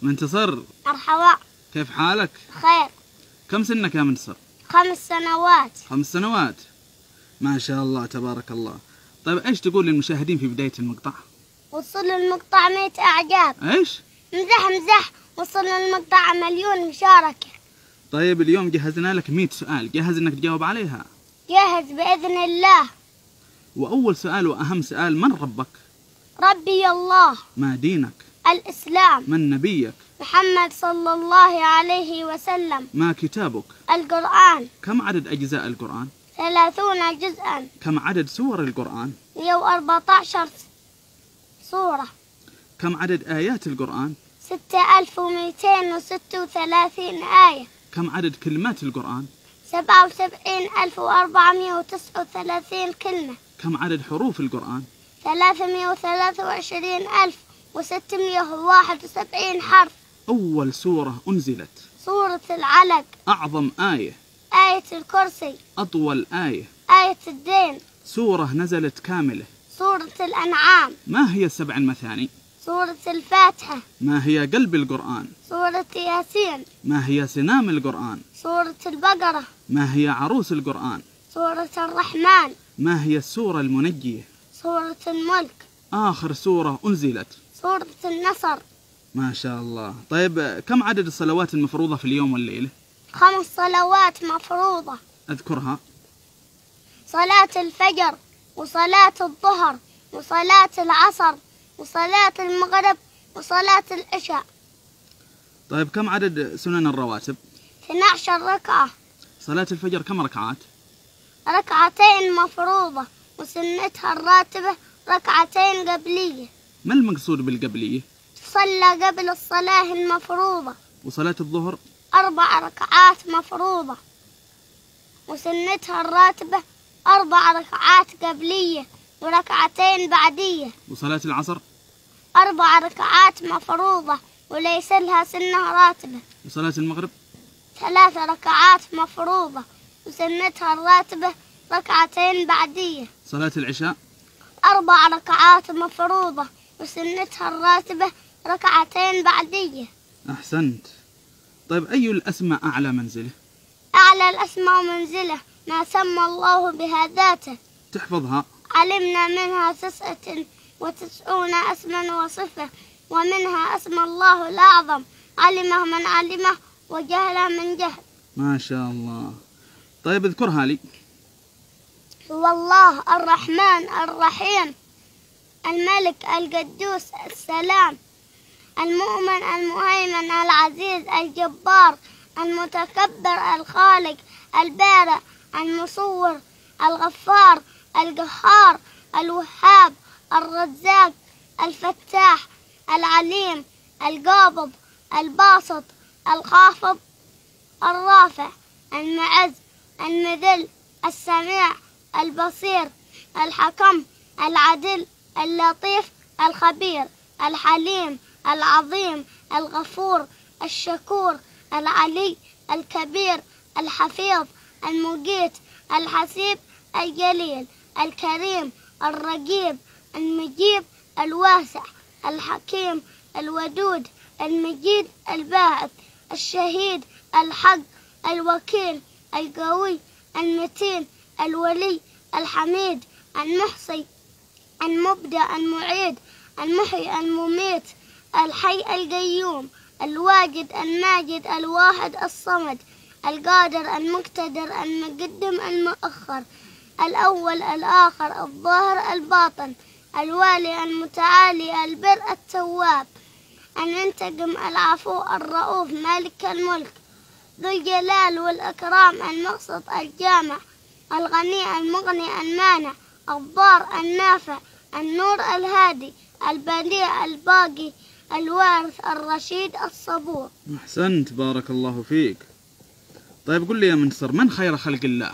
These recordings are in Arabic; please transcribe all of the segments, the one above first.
منتصر، مرحبا. كيف حالك؟ خير. كم سنك يا منتصر؟ 5 سنوات. 5 سنوات، ما شاء الله تبارك الله. طيب ايش تقول للمشاهدين في بداية المقطع؟ وصل المقطع 100 إعجاب. ايش؟ مزح. وصل المقطع 1,000,000 مشاركة. طيب اليوم جهزنا لك 100 سؤال، جاهز انك تجاوب عليها؟ جاهز بإذن الله. وأول سؤال وأهم سؤال، من ربك؟ ربي الله. ما دينك؟ الإسلام. من نبيك؟ محمد صلى الله عليه وسلم. ما كتابك؟ القرآن. كم عدد أجزاء القرآن؟ 30 جزءا. كم عدد سور القرآن؟ 114 سورة. كم عدد آيات القرآن؟ 6236 آية. كم عدد كلمات القرآن؟ 77,439 كلمة. كم عدد حروف القرآن؟ 323,671 حرف. أول سورة أنزلت؟ سورة العلق. أعظم آية؟ آية الكرسي. أطول آية؟ آية الدين. سورة نزلت كاملة؟ سورة الأنعام. ما هي ال7 المثاني؟ سورة الفاتحة. ما هي قلب القرآن؟ سورة ياسين. ما هي سنام القرآن؟ سورة البقرة. ما هي عروس القرآن؟ سورة الرحمن. ما هي السورة المنجية؟ سورة الملك. آخر سورة أنزلت؟ سورة النصر. ما شاء الله. طيب كم عدد الصلوات المفروضة في اليوم والليلة؟ 5 صلوات مفروضة. أذكرها. صلاة الفجر، وصلاة الظهر، وصلاة العصر، وصلاة المغرب، وصلاة العشاء. طيب كم عدد سنن الرواتب؟ 12 ركعة. صلاة الفجر كم ركعات؟ 2 مفروضة، وسنتها الراتبة 2 قبلية. ما المقصود بالقبلية؟ تصلى قبل الصلاة المفروضة. وصلاة الظهر؟ 4 ركعات مفروضة، وسنتها الراتبة 4 ركعات قبلية و2 بعدية. وصلاة العصر؟ 4 ركعات مفروضة وليس لها سنة راتبة. وصلاة المغرب؟ 3 ركعات مفروضة، وسنتها الراتبة 2 بعدية. صلاة العشاء؟ 4 ركعات مفروضة، وسنتها الراتبة 2 بعدية. أحسنت. طيب أي الأسماء أعلى منزله؟ أعلى الأسماء منزله ما سمى الله بها ذاته. تحفظها؟ علمنا منها 99 اسما وصفة، ومنها اسم الله الأعظم، علمه من علمه وجهله من جهل. ما شاء الله. طيب اذكرها لي. هو الله الرحمن الرحيم، الملك القدوس السلام، المؤمن المهيمن العزيز الجبار المتكبر الخالق البارئ المصور الغفار القهار الوهاب الرزاق الفتاح العليم القابض الباسط الخافض الرافع المعز المذل السميع البصير الحكم العدل اللطيف الخبير الحليم العظيم الغفور الشكور العلي الكبير الحفيظ المقيت الحسيب الجليل الكريم الرقيب المجيب الواسع الحكيم الودود المجيد الباعث الشهيد الحق الوكيل القوي المتين الولي الحميد المحصي المبدع المعيد المحيي المميت الحي القيوم الواجد الماجد الواحد الصمد القادر المقتدر المقدم المؤخر الأول الآخر الظاهر الباطن الوالي المتعالي البر التواب المنتقم العفو الرؤوف مالك الملك ذو الجلال والإكرام المقسط الجامع الغني المغني المانع الضار النافع النور الهادي البديع الباقي الوارث الرشيد الصبور. أحسنت، بارك الله فيك. طيب قل لي يا منتصر، من خير خلق الله؟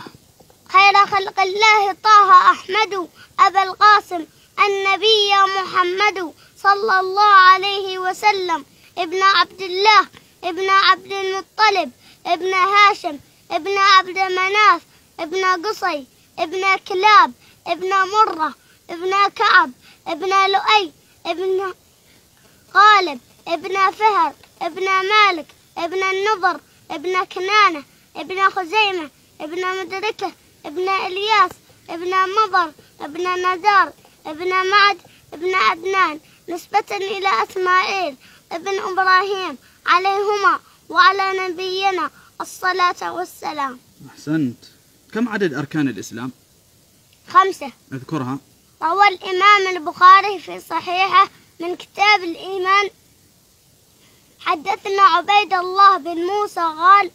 خير خلق الله طه أحمد أبا القاسم النبي محمد صلى الله عليه وسلم، ابن عبد الله ابن عبد المطلب ابن هاشم ابن عبد مناف ابن قصي ابن كلاب ابن مرة ابن كعب ابن لؤي ابن غالب ابن فهر ابن مالك ابن النضر ابن كنانة ابن خزيمة ابن مدركة ابن إلياس ابن مضر ابن نزار ابن معد ابن عدنان، نسبة إلى إسماعيل ابن إبراهيم عليهما وعلى نبينا الصلاة والسلام. أحسنت. كم عدد أركان الإسلام؟ 5. اذكرها. روى الإمام البخاري في صحيحه من كتاب الإيمان: حدثنا عبيد الله بن موسى قال: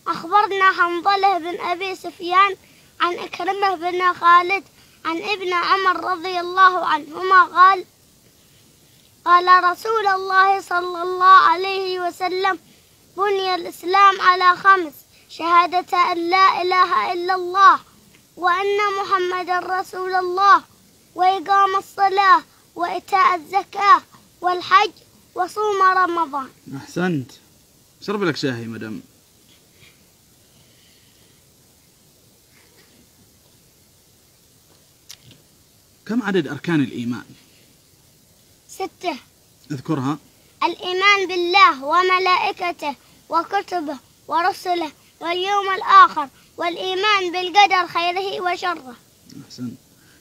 أخبرنا حنظلة بن أبي سفيان عن إكرمة بن خالد عن ابن عمر رضي الله عنهما قال: قال رسول الله صلى الله عليه وسلم: بني الإسلام على 5: شهادة أن لا إله إلا الله وأن محمدا رسول الله، وإقام الصلاة، وإيتاء الزكاة، والحج، وصوم رمضان. أحسنت. شرب لك شاهي مدام. كم عدد أركان الإيمان؟ 6. اذكرها. الإيمان بالله وملائكته وكتبه ورسله واليوم الآخر، والإيمان بالقدر خيره وشره. أحسنت.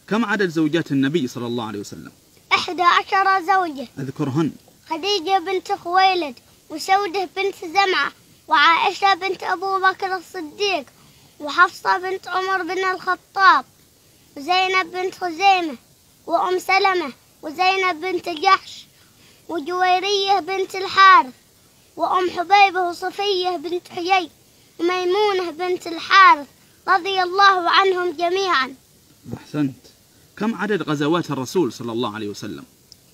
كم عدد زوجات النبي صلى الله عليه وسلم؟ 11 زوجة. اذكرهن. خديجة بنت خويلد، وسودة بنت زمعة، وعائشة بنت أبو بكر الصديق، وحفصة بنت عمر بن الخطاب، وزينب بنت خزيمة، وأم سلمة، وزينب بنت جحش، وجويرية بنت الحارث، وأم حبيبة، وصفية بنت حيي، وميمونة بنت الحارث رضي الله عنهم جميعا. أحسنت. كم عدد غزوات الرسول صلى الله عليه وسلم؟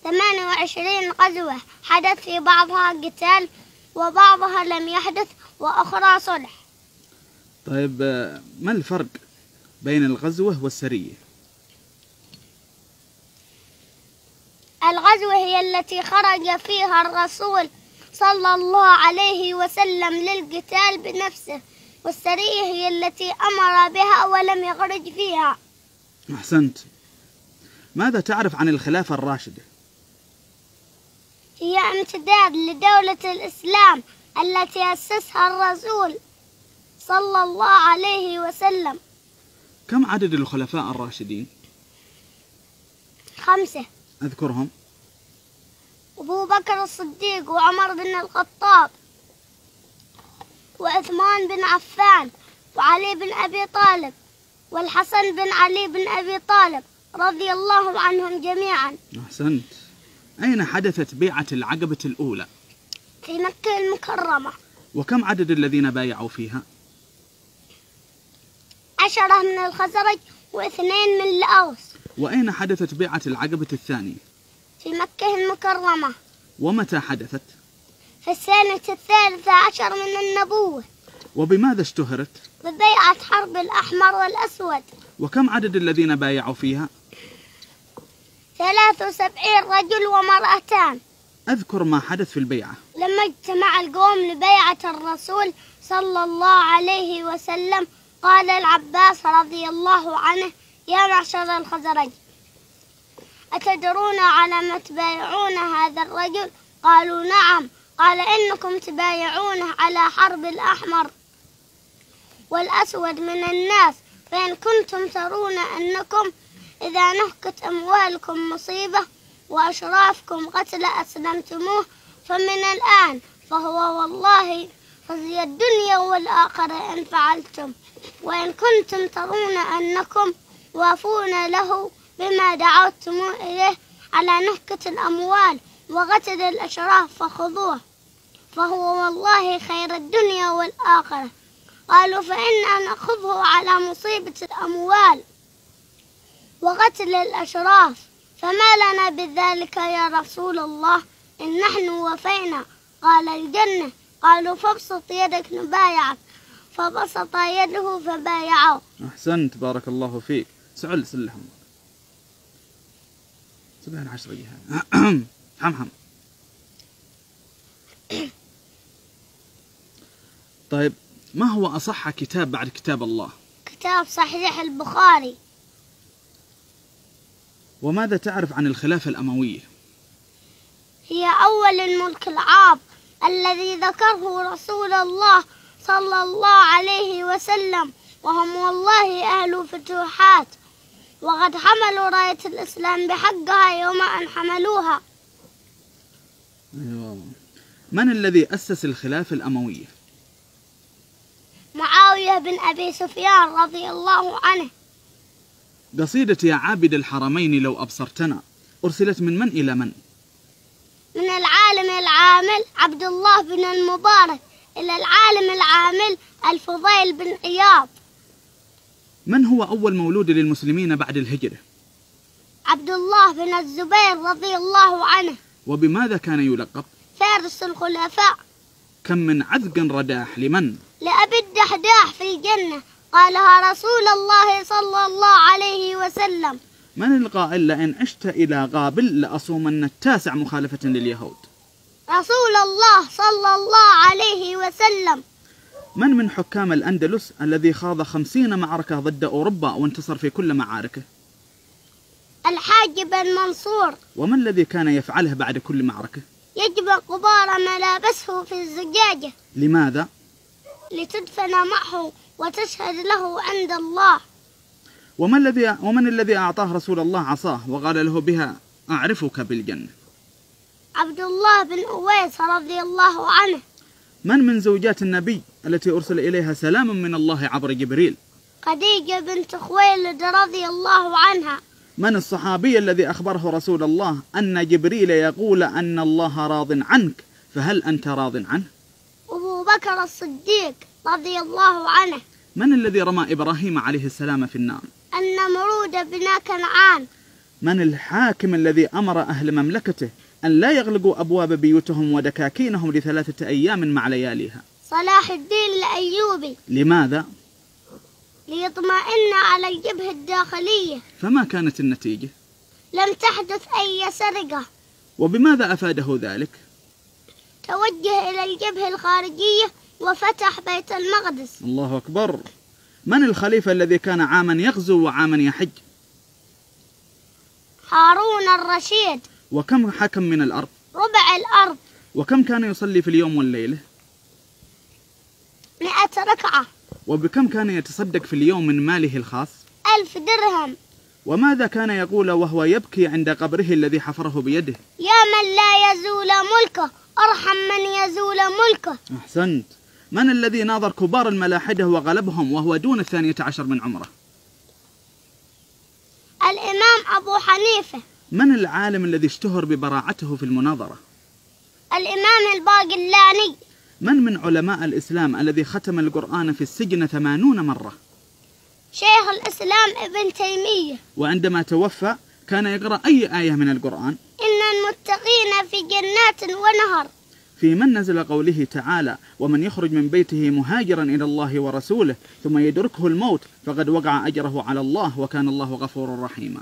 28 غزوة، حدث في بعضها قتال وبعضها لم يحدث وأخرى صلح. طيب، ما الفرق بين الغزوة والسرية؟ الغزوة هي التي خرج فيها الرسول صلى الله عليه وسلم للقتال بنفسه، والسرية هي التي أمر بها ولم يخرج فيها. أحسنت. ماذا تعرف عن الخلافة الراشدة؟ هي امتداد لدولة الإسلام التي أسسها الرسول صلى الله عليه وسلم. كم عدد الخلفاء الراشدين؟ 5. أذكرهم. أبو بكر الصديق، وعمر بن الخطاب، وعثمان بن عفان، وعلي بن أبي طالب، والحسن بن علي بن أبي طالب رضي الله عنهم جميعا. أحسنت. أين حدثت بيعة العقبة الأولى؟ في مكة المكرمة. وكم عدد الذين بايعوا فيها؟ 10 من الخزرج و2 من الأوس. وأين حدثت بيعة العقبة الثانية؟ في مكة المكرمة. ومتى حدثت؟ في السنة 13 من النبوة. وبماذا اشتهرت؟ ببيعة حرب الأحمر والأسود. وكم عدد الذين بايعوا فيها؟ 73 رجل ومرأتان. أذكر ما حدث في البيعة. لما اجتمع القوم لبيعة الرسول صلى الله عليه وسلم، قال العباس رضي الله عنه: يا معشر الخزرج، أتدرون على ما تبايعون هذا الرجل؟ قالوا: نعم. قال: إنكم تبايعونه على حرب الأحمر والأسود من الناس، فإن كنتم ترون أنكم إذا نهكت أموالكم مصيبة وأشرافكم قتل أسلمتموه، فمن الآن فهو والله خزي الدنيا والآخرة إن فعلتم، وإن كنتم ترون أنكم وافون له بما دعوتم إليه على نهكة الأموال وقتل الأشراف فخذوه، فهو والله خير الدنيا والآخرة. قالوا: فإنا نأخذه على مصيبة الأموال وقتل الأشراف، فما لنا بذلك يا رسول الله؟ إن نحن وفينا. قال: الجنة. قالوا: فابسط يدك نبايعك، فبسط يده فبايعوا. أحسنت، بارك الله فيك. سعل سلهم سبحان 10 جهة. حمحم. طيب، ما هو أصح كتاب بعد كتاب الله؟ كتاب صحيح البخاري. وماذا تعرف عن الخلافة الأموية؟ هي أول الملك العرب، الذي ذكره رسول الله صلى الله عليه وسلم، وهم والله أهل فتوحات، وقد حملوا راية الإسلام بحقها يوم أن حملوها. أيوة. من الذي أسس الخلافة الأموية؟ معاوية بن أبي سفيان رضي الله عنه. قصيدة يا عابد الحرمين لو أبصرتنا أرسلت من إلى من؟ من العالم العامل عبد الله بن المبارك إلى العالم العامل الفضيل بن عياض. من هو أول مولود للمسلمين بعد الهجرة؟ عبد الله بن الزبير رضي الله عنه. وبماذا كان يلقب؟ فارس الخلفاء. كم من عذق رداح لمن؟ لأبي الدحداح في الجنة، قالها رسول الله صلى الله عليه وسلم. من القائل لئن عشت إلى قابل لأصومن 9 مخالفة لليهود؟ رسول الله صلى الله عليه وسلم. من حكام الأندلس الذي خاض 50 معركة ضد أوروبا وانتصر في كل معاركه؟ الحاج بن منصور. وما الذي كان يفعله بعد كل معركة؟ يجمع غبار ملابسه في الزجاجة. لماذا؟ لتدفن معه وتشهد له عند الله. ومن الذي أعطاه رسول الله عصاه وقال له بها أعرفك بالجنة؟ عبد الله بن أويس رضي الله عنه. من زوجات النبي التي أرسل إليها سلام من الله عبر جبريل؟ خديجة بنت خويلد رضي الله عنها. من الصحابي الذي أخبره رسول الله أن جبريل يقول أن الله راض عنك، فهل أنت راض عنه؟ أبو بكر الصديق رضي الله عنه. من الذي رمى إبراهيم عليه السلام في النار؟ النمرود بن كنعان. من الحاكم الذي أمر أهل مملكته أن لا يغلقوا أبواب بيوتهم ودكاكينهم ل3 أيام مع لياليها؟ صلاح الدين الأيوبي. لماذا؟ ليطمئن على الجبهة الداخلية. فما كانت النتيجة؟ لم تحدث أي سرقة. وبماذا أفاده ذلك؟ توجه إلى الجبهة الخارجية وفتح بيت المقدس. الله أكبر. من الخليفة الذي كان عاما يغزو وعاما يحج؟ هارون الرشيد. وكم حكم من الأرض؟ ربع الأرض. وكم كان يصلي في اليوم والليلة؟ 100 ركعة. وبكم كان يتصدق في اليوم من ماله الخاص؟ 1000 درهم. وماذا كان يقول وهو يبكي عند قبره الذي حفره بيده؟ يا من لا يزول ملكه ارحم من يزول ملكه. أحسنت. من الذي ناظر كبار الملاحدة وغلبهم وهو دون 12 من عمره؟ الإمام أبو حنيفة. من العالم الذي اشتهر ببراعته في المناظرة؟ الإمام الباقلاني. من علماء الإسلام الذي ختم القرآن في السجن 80 مرة؟ شيخ الإسلام ابن تيمية. وعندما توفى كان يقرأ أي آية من القرآن؟ إن المتقين في جنات ونهر. في من نزل قوله تعالى ومن يخرج من بيته مهاجرا إلى الله ورسوله ثم يدركه الموت فقد وقع أجره على الله وكان الله غفورا رحيما؟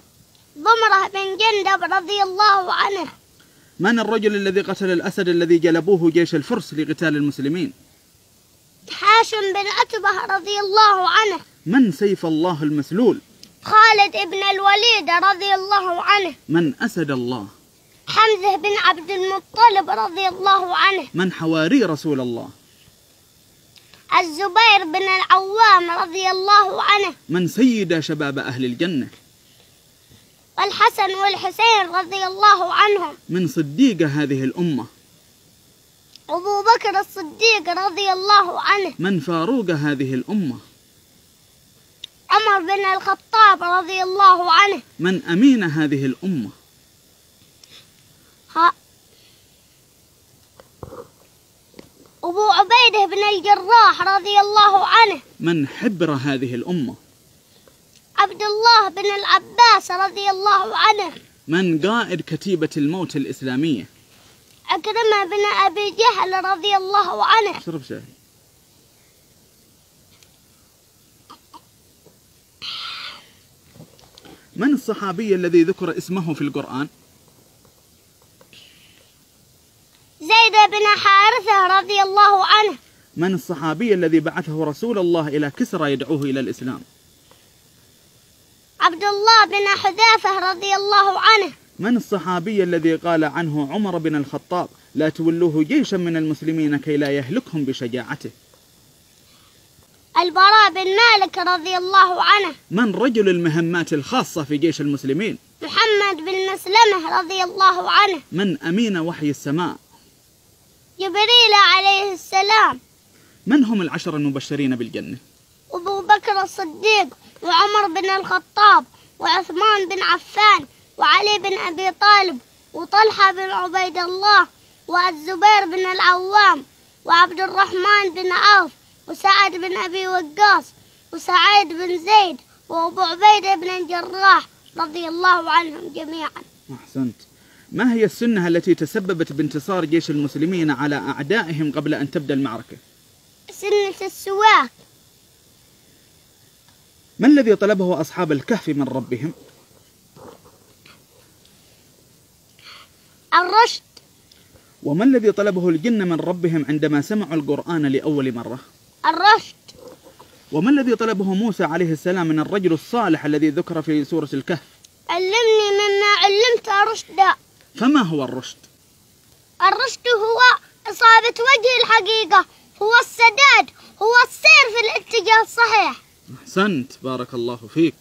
ضمرة بن جندب رضي الله عنه. من الرجل الذي قتل الأسد الذي جلبوه جيش الفرس لقتال المسلمين؟ هاشم بن عتبة رضي الله عنه. من سيف الله المسلول؟ خالد بن الوليد رضي الله عنه. من أسد الله؟ حمزة بن عبد المطلب رضي الله عنه. من حواري رسول الله؟ الزبير بن العوام رضي الله عنه. من سيد شباب أهل الجنة؟ الحسن والحسين رضي الله عنهم. من صديق هذه الأمة؟ أبو بكر الصديق رضي الله عنه. من فاروق هذه الأمة؟ عمر بن الخطاب رضي الله عنه. من أمين هذه الأمة؟ أبو عبيدة بن الجراح رضي الله عنه. من حبر هذه الأمة؟ عبد الله بن العباس رضي الله عنه. من قائد كتيبة الموت الإسلامية؟ عكرمة بن أبي جهل رضي الله عنه. شرب شاي. من الصحابي الذي ذكر اسمه في القرآن؟ زيد بن حارثة رضي الله عنه. من الصحابي الذي بعثه رسول الله إلى كسرى يدعوه إلى الإسلام؟ عبد الله بن حذافة رضي الله عنه. من الصحابي الذي قال عنه عمر بن الخطاب لا تولوه جيشا من المسلمين كي لا يهلكهم بشجاعته؟ البراء بن مالك رضي الله عنه. من رجل المهمات الخاصة في جيش المسلمين؟ محمد بن مسلمة رضي الله عنه. من أمين وحي السماء؟ جبريل عليه السلام. من هم العشر المبشرين بالجنة؟ أبو بكر الصديق، وعمر بن الخطاب، وعثمان بن عفان، وعلي بن أبي طالب، وطلحة بن عبيد الله، والزبير بن العوام، وعبد الرحمن بن عوف، وسعد بن أبي وقاص، وسعيد بن زيد، وأبو عبيدة بن الجراح رضي الله عنهم جميعا. أحسنت. ما هي السنة التي تسببت بانتصار جيش المسلمين على أعدائهم قبل أن تبدأ المعركة؟ سنة السواك. ما الذي طلبه أصحاب الكهف من ربهم؟ الرشد. وما الذي طلبه الجن من ربهم عندما سمعوا القرآن لأول مرة؟ الرشد. وما الذي طلبه موسى عليه السلام من الرجل الصالح الذي ذكر في سورة الكهف؟ علمني مما علمت رشدا. فما هو الرشد؟ الرشد هو إصابة وجه الحقيقة، هو السداد، هو السير في الاتجاه الصحيح. أحسنت، بارك الله فيك.